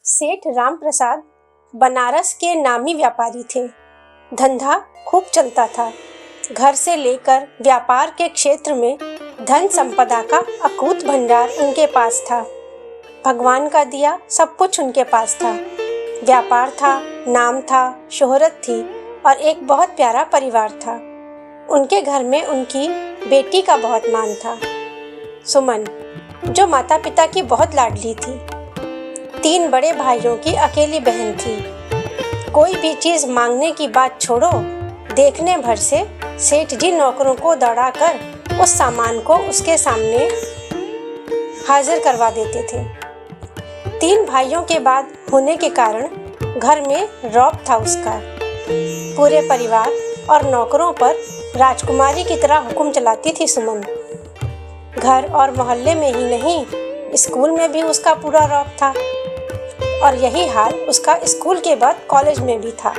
सेठ राम प्रसाद बनारस के नामी व्यापारी थे। धंधा खूब चलता था। घर से लेकर व्यापार के क्षेत्र में धन संपदा का अकूत भंडार उनके पास था। भगवान का दिया सब कुछ उनके पास था। व्यापार था, नाम था, शोहरत थी और एक बहुत प्यारा परिवार था। उनके घर में उनकी बेटी का बहुत मान था, सुमन, जो माता पिता की बहुत लाडली थी। 3 बड़े भाइयों की अकेली बहन थी। कोई भी चीज मांगने की बात छोड़ो, देखने भर से सेठ जी नौकरों को दौड़ाकर उस सामान को उसके सामने हाजिर करवा देते थे। 3 भाइयों के बाद होने के कारण घर में रौब था उसका। पूरे परिवार और नौकरों पर राजकुमारी की तरह हुक्म चलाती थी सुमन। घर और मोहल्ले में ही नहीं, स्कूल में भी उसका पूरा रौब था और यही हाल उसका स्कूल के बाद कॉलेज में भी था।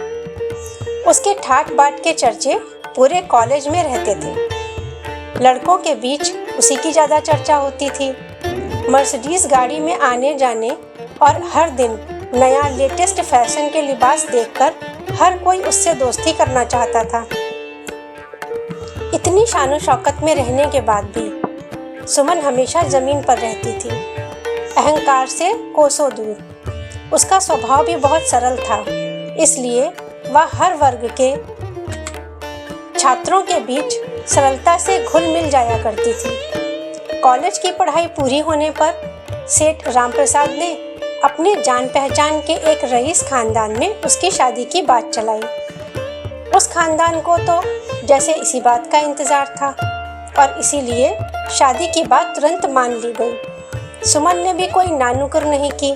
उसके ठाट बाट के चर्चे पूरे कॉलेज में रहते थे। लड़कों के बीच उसी की ज़्यादा चर्चा होती थी। मर्सिडीज गाड़ी में आने जाने और हर दिन नया लेटेस्ट फैशन के लिबास देखकर हर कोई उससे दोस्ती करना चाहता था। इतनी शान शौकत में रहने के बाद भी सुमन हमेशा जमीन पर रहती थी, अहंकार से कोसों दूर। उसका स्वभाव भी बहुत सरल था, इसलिए वह हर वर्ग के छात्रों के बीच सरलता से घुल मिल जाया करती थी। कॉलेज की पढ़ाई पूरी होने पर सेठ रामप्रसाद ने अपने जान पहचान के एक रईस खानदान में उसकी शादी की बात चलाई। उस खानदान को तो जैसे इसी बात का इंतजार था और इसीलिए शादी की बात तुरंत मान ली गई। सुमन ने भी कोई नानुकर नहीं की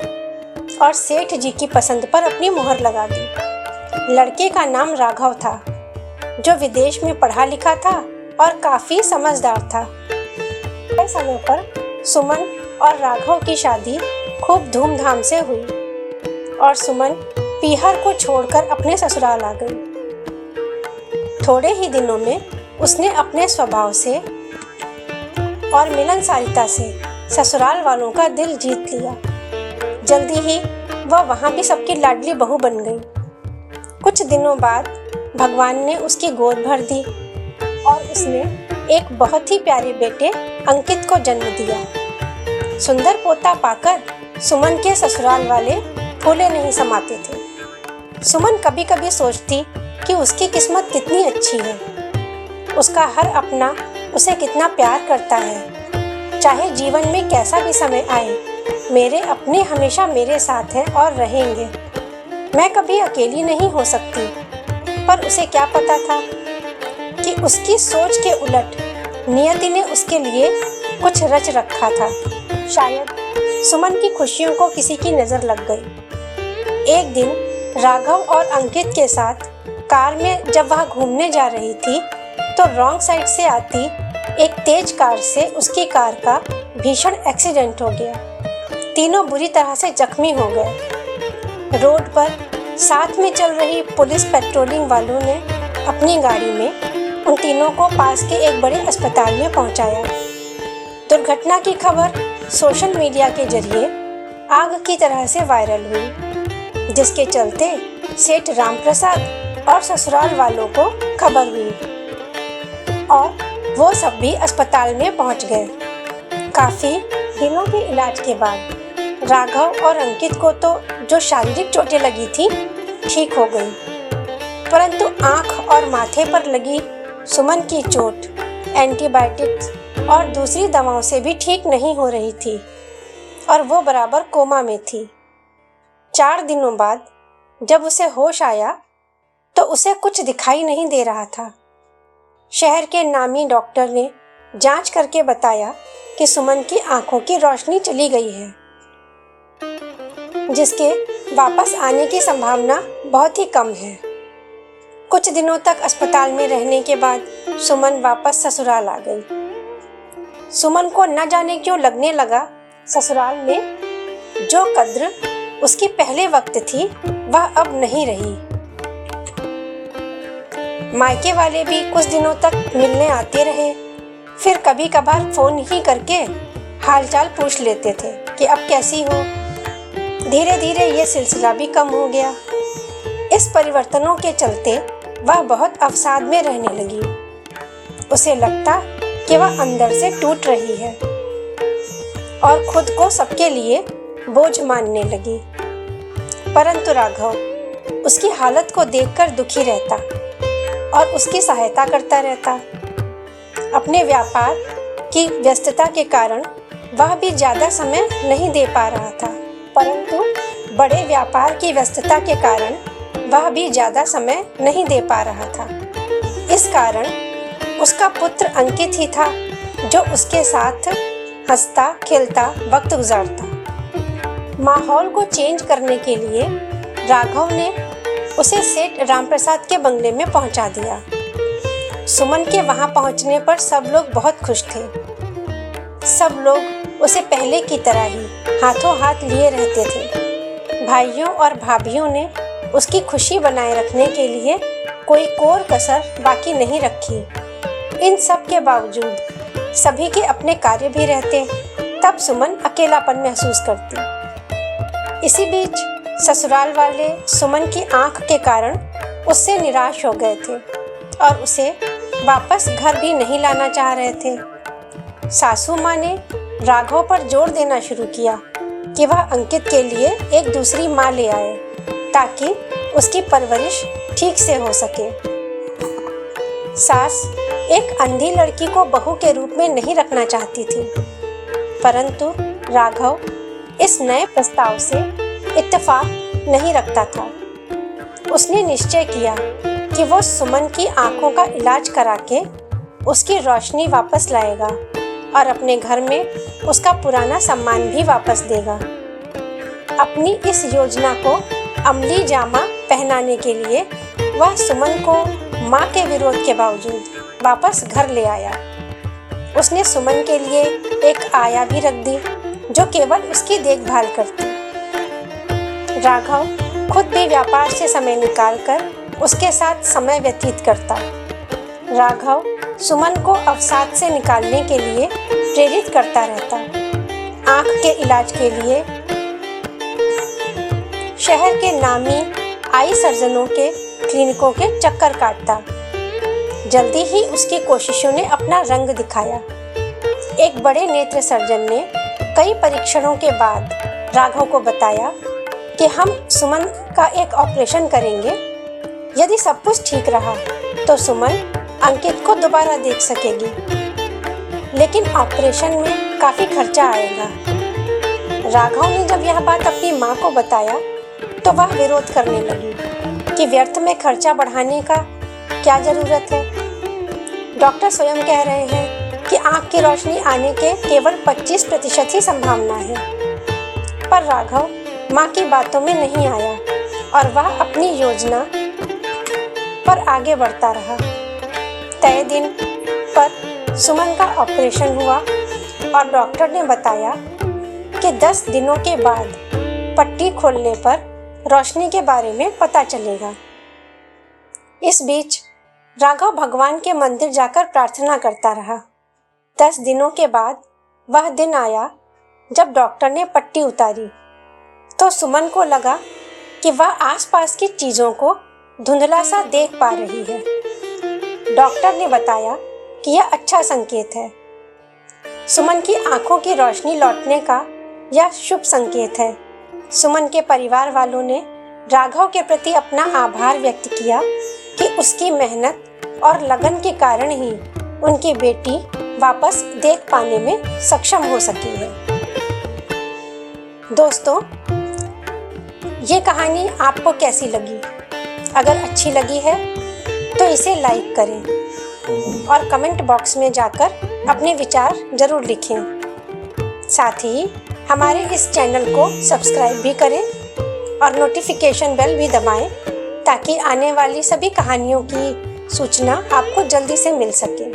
और सेठ जी की पसंद पर अपनी मुहर लगा दी। लड़के का नाम राघव था, जो विदेश में पढ़ा लिखा था और काफी समझदार था। तय समय पर सुमन और राघव की शादी खूब धूमधाम से हुई और सुमन पीहर को छोड़कर अपने ससुराल आ गई। थोड़े ही दिनों में उसने अपने स्वभाव से और मिलनसारिता से ससुराल वालों का दिल जीत लिया। जल्दी ही वह वहाँ भी सबकी लाडली बहू बन गई। कुछ दिनों बाद भगवान ने उसकी गोद भर दी और उसने एक बहुत ही प्यारे बेटे अंकित को जन्म दिया। सुंदर पोता पाकर सुमन के ससुराल वाले फूले नहीं समाते थे। सुमन कभी कभी सोचती कि उसकी किस्मत कितनी अच्छी है। उसका हर अपना उसे कितना प्यार करता है। चाहे जीवन में कैसा भी समय आए, मेरे अपने हमेशा मेरे साथ हैं और रहेंगे। मैं कभी अकेली नहीं हो सकती। पर उसे क्या पता था कि उसकी सोच के उलट नियति ने उसके लिए कुछ रच रखा था। शायद सुमन की खुशियों को किसी की नज़र लग गई। एक दिन राघव और अंकित के साथ कार में जब वह घूमने जा रही थी तो रॉन्ग साइड से आती एक तेज कार से उसकी कार का भीषण एक्सीडेंट हो गया। तीनों बुरी तरह से जख्मी हो गए। रोड पर साथ में चल रही पुलिस पेट्रोलिंग वालों ने अपनी गाड़ी में उन तीनों को पास के एक बड़े अस्पताल में पहुंचाया। दुर्घटना की खबर सोशल मीडिया के जरिए आग की तरह से वायरल हुई, जिसके चलते सेठ रामप्रसाद और ससुराल वालों को खबर हुई और वो सब भी अस्पताल में पहुंच गए। काफ़ी दिनों के इलाज के बाद राघव और अंकित को तो जो शारीरिक चोटें लगी थी ठीक हो गई, परंतु आँख और माथे पर लगी सुमन की चोट एंटीबायोटिक्स और दूसरी दवाओं से भी ठीक नहीं हो रही थी और वो बराबर कोमा में थी। 4 दिनों बाद जब उसे होश आया तो उसे कुछ दिखाई नहीं दे रहा था। शहर के नामी डॉक्टर ने जांच करके बताया कि सुमन की आंखों की रोशनी चली गई है, जिसके वापस आने की संभावना बहुत ही कम है। कुछ दिनों तक अस्पताल में रहने के बाद सुमन वापस ससुराल आ गई। सुमन को न जाने क्यों लगने लगा ससुराल में जो कद्र उसकी पहले वक्त थी वह अब नहीं रही। मायके वाले भी कुछ दिनों तक मिलने आते रहे, फिर कभी कभार फोन ही करके हालचाल पूछ लेते थे कि अब कैसी हो। धीरे धीरे ये सिलसिला भी कम हो गया। इस परिवर्तनों के चलते वह बहुत अवसाद में रहने लगी। उसे लगता कि वह अंदर से टूट रही है और खुद को सबके लिए बोझ मानने लगी। परंतु राघव उसकी हालत को देखकर दुखी रहता और उसकी सहायता करता रहता। अपने व्यापार की व्यस्तता के कारण वह भी ज़्यादा समय नहीं दे पा रहा था, परंतु बड़े व्यापार की व्यस्तता के कारण वह भी ज़्यादा समय नहीं दे पा रहा था। इस कारण उसका पुत्र अंकित ही था जो उसके साथ हंसता खेलता वक्त गुजारता। माहौल को चेंज करने के लिए राघव ने उसे सेठ रामप्रसाद के बंगले में पहुंचा दिया। सुमन के वहां पहुंचने पर सब लोग बहुत खुश थे। सब लोग उसे पहले की तरह ही हाथों हाथ लिए रहते थे। भाइयों और भाभियों ने उसकी खुशी बनाए रखने के लिए कोई कोर कसर बाकी नहीं रखी। इन सब के बावजूद सभी के अपने कार्य भी रहते, तब सुमन अकेलापन महसूस करती। इसी बीच ससुराल वाले सुमन की आंख के कारण उससे निराश हो गए थे और उसे वापस घर भी नहीं लाना चाह रहे थे। सासू माँ ने राघव पर जोर देना शुरू किया कि वह अंकित के लिए एक दूसरी माँ ले आए ताकि उसकी परवरिश ठीक से हो सके। सास एक अंधी लड़की को बहू के रूप में नहीं रखना चाहती थी, परंतु राघव इस नए प्रस्ताव से इत्तेफाक नहीं रखता था। उसने निश्चय किया कि वो सुमन की आंखों का इलाज करा के उसकी रोशनी वापस लाएगा और अपने घर में उसका पुराना सम्मान भी वापस देगा। अपनी इस योजना को अमली जामा पहनाने के लिए वह सुमन को माँ के विरोध के बावजूद वापस घर ले आया। उसने सुमन के लिए एक आया भी रख दी जो केवल उसकी देखभाल करती। राघव खुद भी व्यापार से समय निकालकर उसके साथ समय व्यतीत करता। राघव सुमन को अवसाद से निकालने के लिए प्रेरित करता रहता। आँख के इलाज के लिए शहर के नामी आई सर्जनों के क्लिनिकों के चक्कर काटता। जल्दी ही उसकी कोशिशों ने अपना रंग दिखाया। एक बड़े नेत्र सर्जन ने कई परीक्षणों के बाद राघव को बताया कि हम सुमन का एक ऑपरेशन करेंगे। यदि सब कुछ ठीक रहा तो सुमन अंकित को दोबारा देख सकेगी, लेकिन ऑपरेशन में काफ़ी खर्चा आएगा। राघव ने जब यह बात अपनी माँ को बताया तो वह विरोध करने लगी कि व्यर्थ में खर्चा बढ़ाने का क्या ज़रूरत है। डॉक्टर स्वयं कह रहे हैं कि आँख की रोशनी आने के केवल 25% ही संभावना है। पर राघव माँ की बातों में नहीं आया और वह अपनी योजना पर आगे बढ़ता रहा। तय दिन पर सुमन का ऑपरेशन हुआ और डॉक्टर ने बताया कि 10 दिनों के बाद पट्टी खोलने पर रोशनी के बारे में पता चलेगा। इस बीच राघव भगवान के मंदिर जाकर प्रार्थना करता रहा। 10 दिनों के बाद वह दिन आया जब डॉक्टर ने पट्टी उतारी तो सुमन को लगा कि वह आसपास की चीज़ों को धुंधला सा देख पा रही है। डॉक्टर ने बताया कि यह अच्छा संकेत है। सुमन की आंखों की रोशनी लौटने का यह शुभ संकेत है। सुमन के परिवार वालों ने राघव के प्रति अपना आभार व्यक्त किया कि उसकी मेहनत और लगन के कारण ही उनकी बेटी वापस देख पाने में सक्षम हो सकी है। दोस्तों, ये कहानी आपको कैसी लगी? अगर अच्छी लगी है तो इसे लाइक करें और कमेंट बॉक्स में जाकर अपने विचार ज़रूर लिखें। साथ ही हमारे इस चैनल को सब्सक्राइब भी करें और नोटिफिकेशन बेल भी दबाएं ताकि आने वाली सभी कहानियों की सूचना आपको जल्दी से मिल सके।